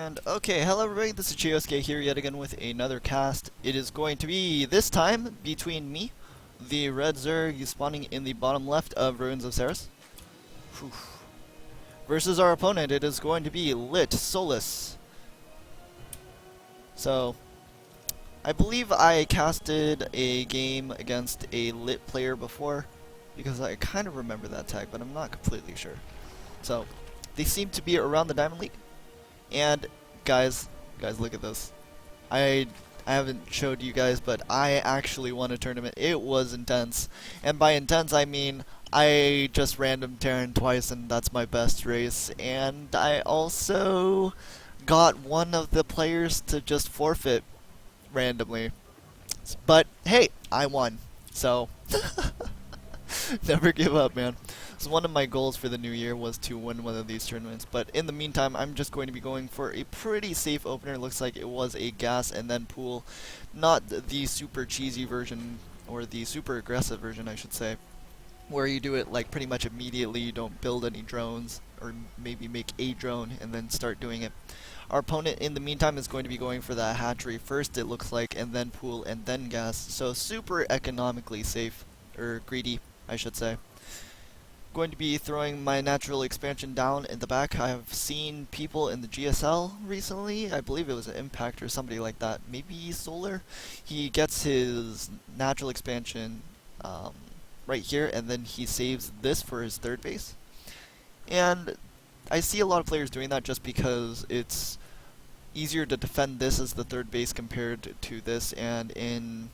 And okay, hello everybody, this is Chiosuke here yet again with another cast. It is going to be, this time, between me, the red Zerg spawning in the bottom left of Ruins of Ceres, versus our opponent. It is going to be Lit Solasce. So, I believe I casted a game against a Lit player before, because I kind of remember that tag, but I'm not completely sure. So, they seem to be around the Diamond League. And guys, look at this. I haven't showed you guys, but I actually won a tournament. It was intense. And by intense, I mean I just random Terran twice, and that's my best race. And I also got one of the players to just forfeit randomly. But hey, I won. So never give up, man. So one of my goals for the new year was to win one of these tournaments, but in the meantime, I'm just going to be going for a pretty safe opener. Looks like it was a gas and then pool, not the super cheesy version, or the super aggressive version, I should say, where you do it like pretty much immediately. You don't build any drones, or maybe make a drone and then start doing it. Our opponent, in the meantime, is going to be going for that hatchery first, it looks like, and then pool, and then gas. So super economically safe, or greedy, I should say. Going to be throwing my natural expansion down in the back. I have seen people in the GSL recently, I believe it was an Impact or somebody like that, maybe Solar. He gets his natural expansion right here, and then he saves this for his third base. And I see a lot of players doing that just because it's easier to defend this as the third base compared to this, and in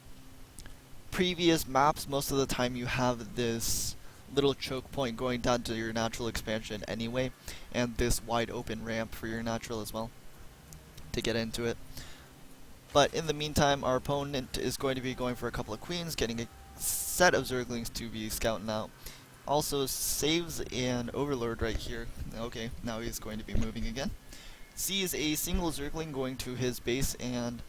previous maps, most of the time you have this little choke point going down to your natural expansion anyway, and this wide open ramp for your natural as well to get into it. But in the meantime, our opponent is going to be going for a couple of queens, getting a set of zerglings to be scouting out. Also saves an overlord right here. Okay, now he's going to be moving again. Sees a single zergling going to his base, and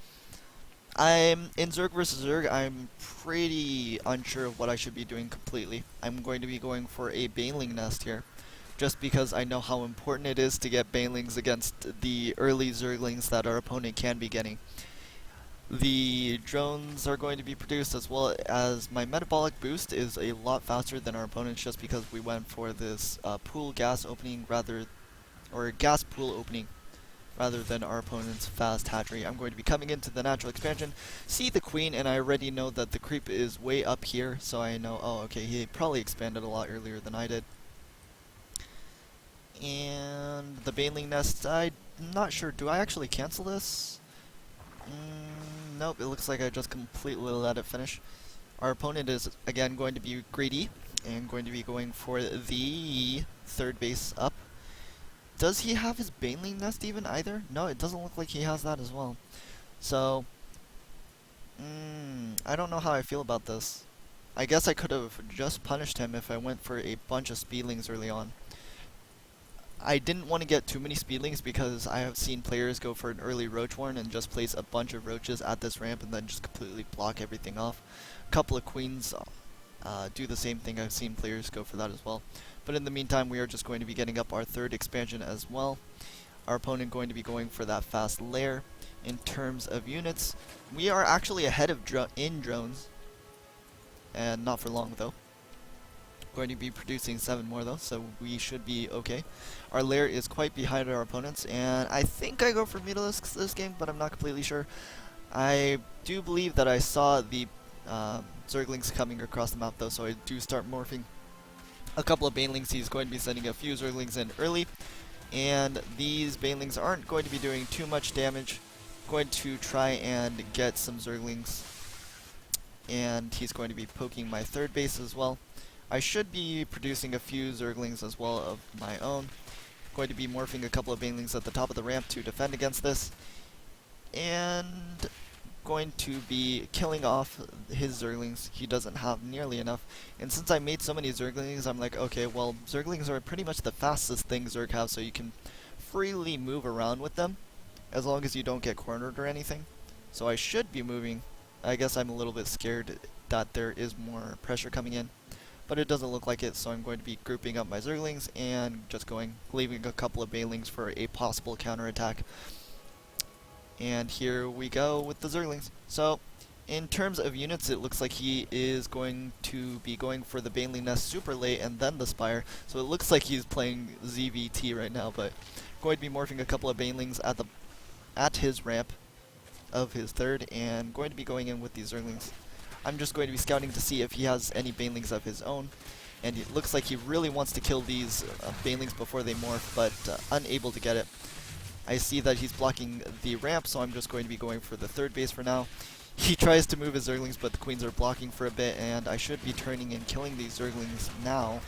I'm in Zerg versus Zerg. I'm pretty unsure of what I should be doing completely. I'm going to be going for a baneling nest here, just because I know how important it is to get banelings against the early zerglings that our opponent can be getting. The drones are going to be produced, as well as my metabolic boost is a lot faster than our opponent's, just because we went for this pool gas opening or gas pool opening, rather than our opponent's fast hatchery. I'm going to be coming into the natural expansion, see the queen, and I already know that the creep is way up here, so I know, oh, okay, he probably expanded a lot earlier than I did. And the baneling nest, I'm not sure, do I actually cancel this? Nope, it looks like I just completely let it finish. Our opponent is, again, going to be greedy, and going to be going for the third base up. Does he have his baneling nest even either? No, it doesn't look like he has that as well. So, I don't know how I feel about this. I guess I could have just punished him if I went for a bunch of speedlings early on. I didn't want to get too many speedlings because I have seen players go for an early roach warren and just place a bunch of roaches at this ramp and then just completely block everything off. A couple of queens do the same thing. I've seen players go for that as well. But in the meantime, we are just going to be getting up our third expansion as well. Our opponent going to be going for that fast lair. In terms of units, we are actually ahead of in drones, and not for long though. Going to be producing 7 more though, so we should be okay. Our lair is quite behind our opponents, and I think I go for Mutalisks this game, but I'm not completely sure. I do believe that I saw the zerglings coming across the map though, so I do start morphing a couple of banelings. He's going to be sending a few zerglings in early, and these banelings aren't going to be doing too much damage. Going to try and get some zerglings, and he's going to be poking my third base as well. I should be producing a few zerglings as well of my own. Going to be morphing a couple of banelings at the top of the ramp to defend against this, and going to be killing off his zerglings. He doesn't have nearly enough, and since I made so many zerglings, I'm like, okay, well, zerglings are pretty much the fastest thing Zerg have, so you can freely move around with them as long as you don't get cornered or anything. So I should be moving. I guess I'm a little bit scared that there is more pressure coming in, but it doesn't look like it, so I'm going to be grouping up my zerglings and just leaving a couple of banelings for a possible counterattack. And here we go with the zerglings. So, in terms of units, it looks like he is going to be going for the baneling nest super late and then the spire. So it looks like he's playing ZvZ right now, but going to be morphing a couple of banelings at his ramp of his third, and going to be going in with these zerglings. I'm just going to be scouting to see if he has any banelings of his own, and it looks like he really wants to kill these banelings before they morph, but unable to get it. I see that he's blocking the ramp, so I'm just going to be going for the third base for now. He tries to move his zerglings, but the queens are blocking for a bit, and I should be turning and killing these zerglings now.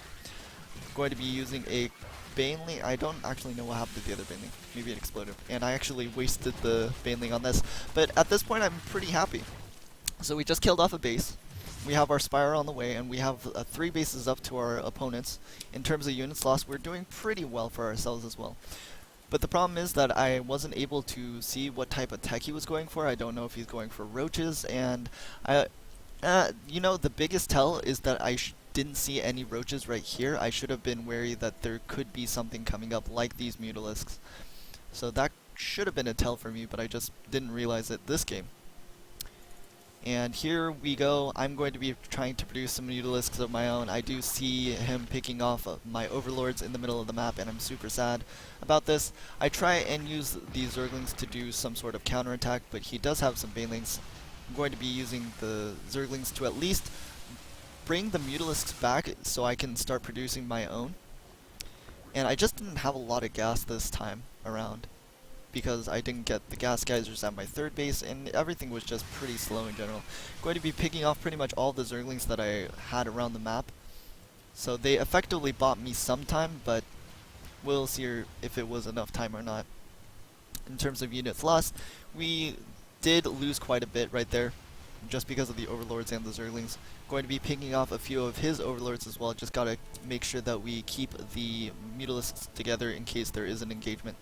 I'm going to be using a baneling. I don't actually know what happened to the other baneling. Maybe it exploded. And I actually wasted the baneling on this. But at this point, I'm pretty happy. So we just killed off a base. We have our spire on the way, and we have 3 bases up to our opponents. In terms of units lost, we're doing pretty well for ourselves as well. But the problem is that I wasn't able to see what type of tech he was going for. I don't know if he's going for roaches, and you know, the biggest tell is that I didn't see any roaches right here. I should have been wary that there could be something coming up like these mutalisks. So that should have been a tell for me, but I just didn't realize it this game. And here we go. I'm going to be trying to produce some mutalisks of my own. I do see him picking off my overlords in the middle of the map, and I'm super sad about this. I try and use these zerglings to do some sort of counterattack, but he does have some banelings. I'm going to be using the zerglings to at least bring the mutalisks back so I can start producing my own. And I just didn't have a lot of gas this time around, because I didn't get the gas geysers at my third base, and everything was just pretty slow in general. I'm going to be picking off pretty much all the zerglings that I had around the map. So they effectively bought me some time, but we'll see if it was enough time or not. In terms of units lost, we did lose quite a bit right there, just because of the overlords and the zerglings. Going to be picking off a few of his overlords as well. Just gotta make sure that we keep the mutalisks together in case there is an engagement.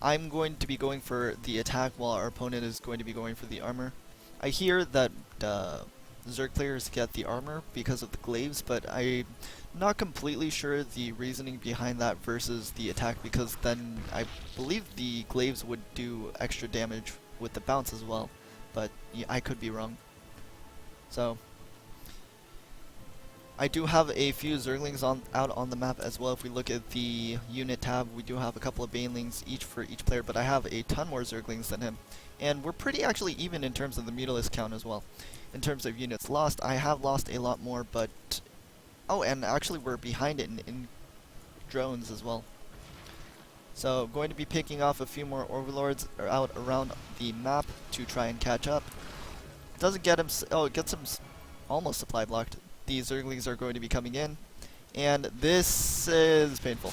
I'm going to be going for the attack while our opponent is going to be going for the armor. I hear that Zerg players get the armor because of the glaives, but I'm not completely sure the reasoning behind that versus the attack, because then I believe the glaives would do extra damage with the bounce as well, but yeah, I could be wrong. So I do have a few zerglings out on the map as well. If we look at the unit tab, we do have a couple of banelings each for each player, but I have a ton more zerglings than him. And we're pretty actually even in terms of the mutalisk count as well. In terms of units lost, I have lost a lot more, but... Oh, and actually we're behind it in drones as well. So going to be picking off a few more overlords out around the map to try and catch up. Doesn't get him... Oh, it gets him almost supply blocked. These zerglings are going to be coming in, and this is painful.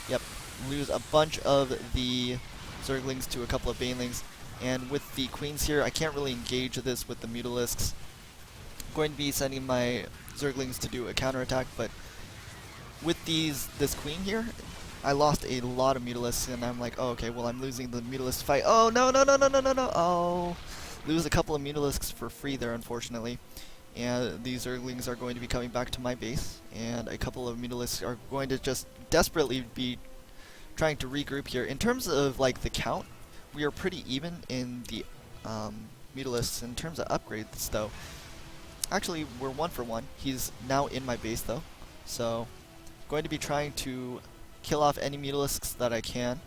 Yep, lose a bunch of the zerglings to a couple of banelings, and with the queens here, I can't really engage this with the mutalisks. I'm going to be sending my zerglings to do a counterattack, but with this queen here, I lost a lot of mutalisks, and I'm like, oh, okay, well, I'm losing the mutalist fight. Oh, no, no, no, no, no, no, no, oh. Lose a couple of mutalisks for free there, unfortunately. And these zerglings are going to be coming back to my base, and a couple of mutalisks are going to just desperately be trying to regroup here. In terms of like the count, we are pretty even in the mutalisks. In terms of upgrades, though, actually we're 1 for 1. He's now in my base though, so going to be trying to kill off any mutalisks that I can,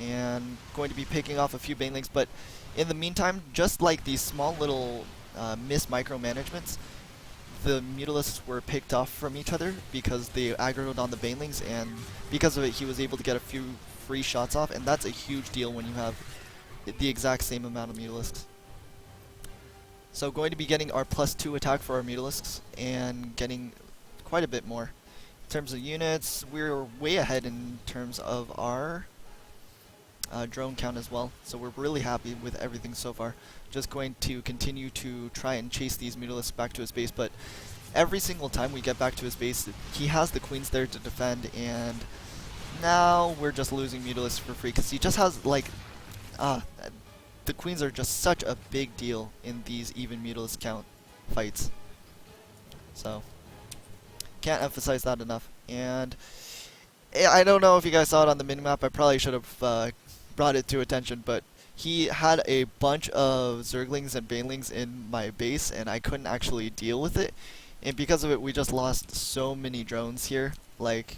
and going to be picking off a few banelings. But in the meantime, just like these small little micromanagements, the mutalisks were picked off from each other because they aggroed on the banelings, and because of it he was able to get a few free shots off, and that's a huge deal when you have the exact same amount of mutalisks. So going to be getting our +2 attack for our mutalisks, and getting quite a bit more. In terms of units, we're way ahead in terms of our drone count as well, so we're really happy with everything so far. Just going to continue to try and chase these mutalisks back to his base, but every single time we get back to his base, he has the queens there to defend, and now we're just losing mutalisks for free, because he just has, like, the queens are just such a big deal in these even mutalisk count fights. So, can't emphasize that enough. And I don't know if you guys saw it on the minimap. I probably should have brought it to attention, but he had a bunch of zerglings and banelings in my base, and I couldn't actually deal with it. And because of it, we just lost so many drones here. Like,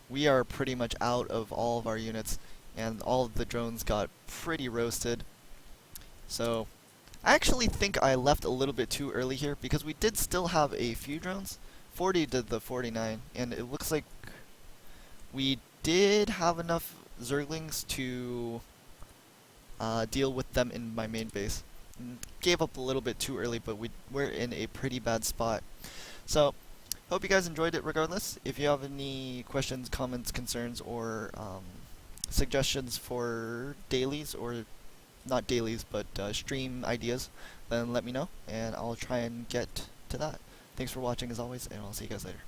we are pretty much out of all of our units, and all of the drones got pretty roasted. So, I actually think I left a little bit too early here, because we did still have a few drones. 40 did the 49, and it looks like we did have enough zerglings to deal with them in my main base. Gave up a little bit too early, but we're in a pretty bad spot. So, hope you guys enjoyed it regardless. If you have any questions, comments, concerns, or suggestions for dailies, or not dailies, but stream ideas, then let me know, and I'll try and get to that. Thanks for watching as always, and I'll see you guys later.